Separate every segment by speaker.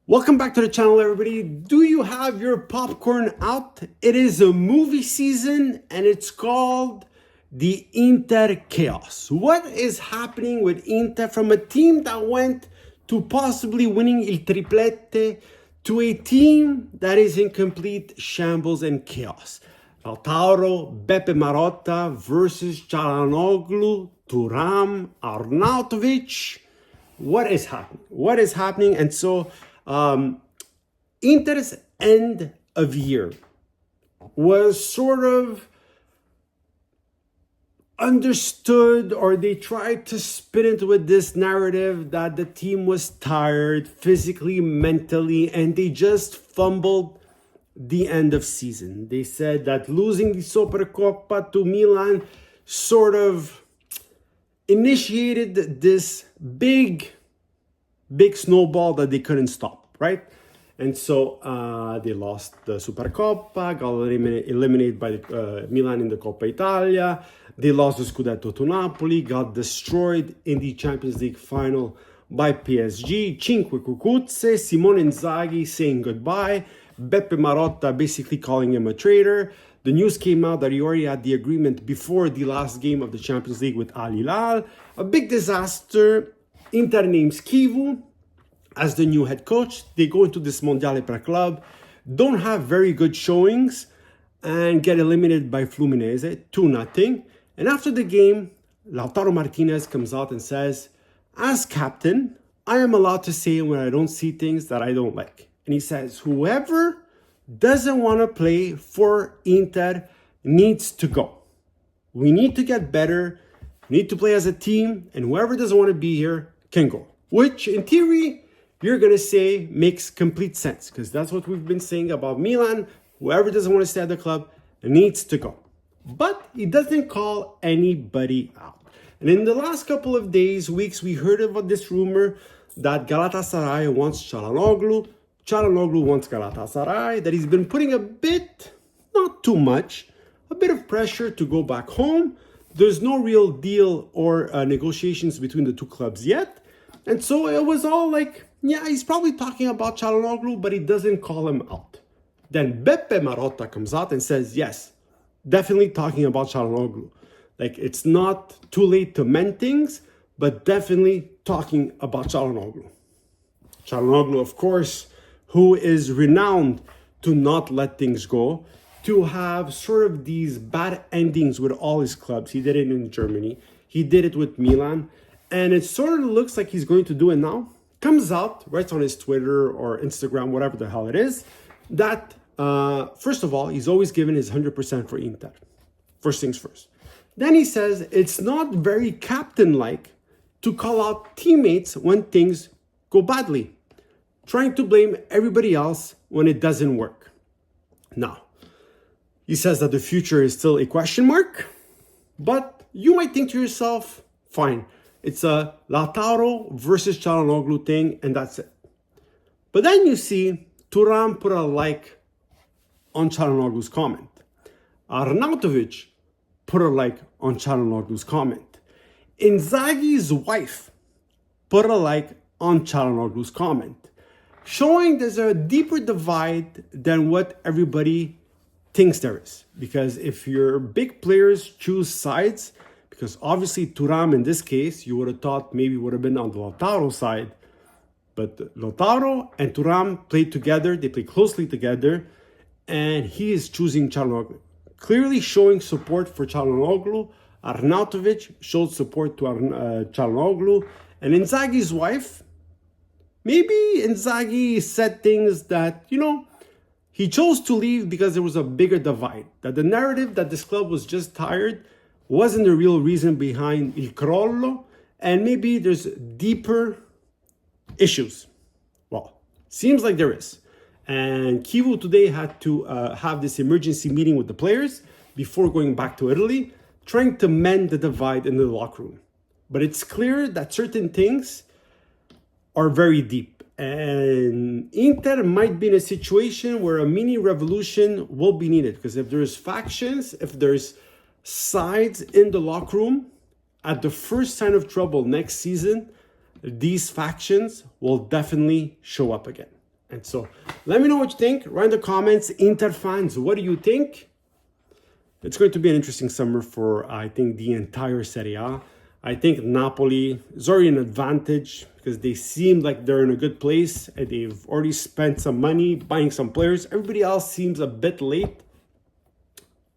Speaker 1: Welcome back to the channel, everybody. Do you have your popcorn out? It is a movie season and it's called the Inter Chaos. What is happening with Inter from a team that went to possibly winning il triplete to a team that is in complete shambles and chaos? Lautaro, Beppe Marotta versus Calhanoglu, Thuram, Arnautovic. What is happening? What is happening? And so Inter's end of year was sort of understood, or they tried to spin it with this narrative that the team was tired physically, mentally, and they just fumbled the end of season. They said that losing the Supercoppa to Milan sort of initiated this big snowball that they couldn't stop, right? And so they lost the Supercoppa, got eliminated by Milan in the Coppa Italia. They lost the Scudetto to Napoli, got destroyed in the Champions League final by PSG. Cinque cucuzze, Simone Inzaghi saying goodbye, Beppe Marotta basically calling him a traitor. The news came out that he already had the agreement before the last game of the Champions League with Al Hilal. A big disaster. Inter names Chivu as the new head coach. They go into this Mondiale per club, don't have very good showings, and get eliminated by Fluminense 2-0. And after the game, Lautaro Martinez comes out and says, as captain, I am allowed to say when I don't see things that I don't like. And he says, whoever doesn't want to play for Inter needs to go. We need to get better. We need to play as a team. And whoever doesn't want to be here can go. Which, in theory, you're going to say makes complete sense. Because that's what we've been saying about Milan. Whoever doesn't want to stay at the club needs to go. But he doesn't call anybody out. And in the last couple of days, weeks, we heard about this rumor that Galatasaray wants Calhanoglu. Calhanoglu wants Galatasaray, that he's been putting a bit, not too much, a bit of pressure to go back home. There's no real deal or negotiations between the two clubs yet. And so it was all like, yeah, he's probably talking about Calhanoglu, but he doesn't call him out. Then Beppe Marotta comes out and says, yes, definitely talking about Calhanoglu. Like, it's not too late to mend things, but definitely talking about Calhanoglu. Calhanoglu, of course, who is renowned to not let things go, to have sort of these bad endings with all his clubs. He did it in Germany. He did it with Milan. And it sort of looks like he's going to do it now. Comes out, writes on his Twitter or Instagram, whatever the hell it is, that, first of all, he's always given his 100% for Inter. First things first. Then he says it's not very captain-like to call out teammates when things go badly, trying to blame everybody else when it doesn't work. Now, he says that the future is still a question mark, but you might think to yourself, fine, it's a Lautaro versus Calhanoglu thing, and that's it. But then you see Thuram put a like on Calhanoglu's comment. Arnautovic put a like on Calhanoglu's comment. Inzaghi's wife put a like on Calhanoglu's comment, showing there's a deeper divide than what everybody thinks there is. Because if your big players choose sides, because obviously Thuram in this case, you would have thought maybe would have been on the Lautaro side, but Lautaro and Thuram played together, they play closely together, and he is choosing Calhanoglu, clearly showing support for Calhanoglu. Arnautovic showed support to Calhanoglu, and Inzaghi's wife, maybe Inzaghi said things that, he chose to leave because there was a bigger divide. That the narrative that this club was just tired wasn't the real reason behind il crollo, and maybe there's deeper issues. Well, seems like there is. And Chivu today had to have this emergency meeting with the players before going back to Italy, trying to mend the divide in the locker room. But it's clear that certain things are very deep. And Inter might be in a situation where a mini revolution will be needed. Because if there's factions, if there's sides in the locker room, at the first sign of trouble next season, these factions will definitely show up again. And so let me know what you think. Write in the comments. Inter fans, what do you think? It's going to be an interesting summer for, I think, the entire Serie A. I think Napoli is already an advantage because they seem like they're in a good place and they've already spent some money buying some players. Everybody else seems a bit late.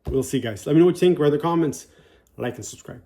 Speaker 1: We'll see, guys. Let me know what you think. Write in the comments. Like and subscribe.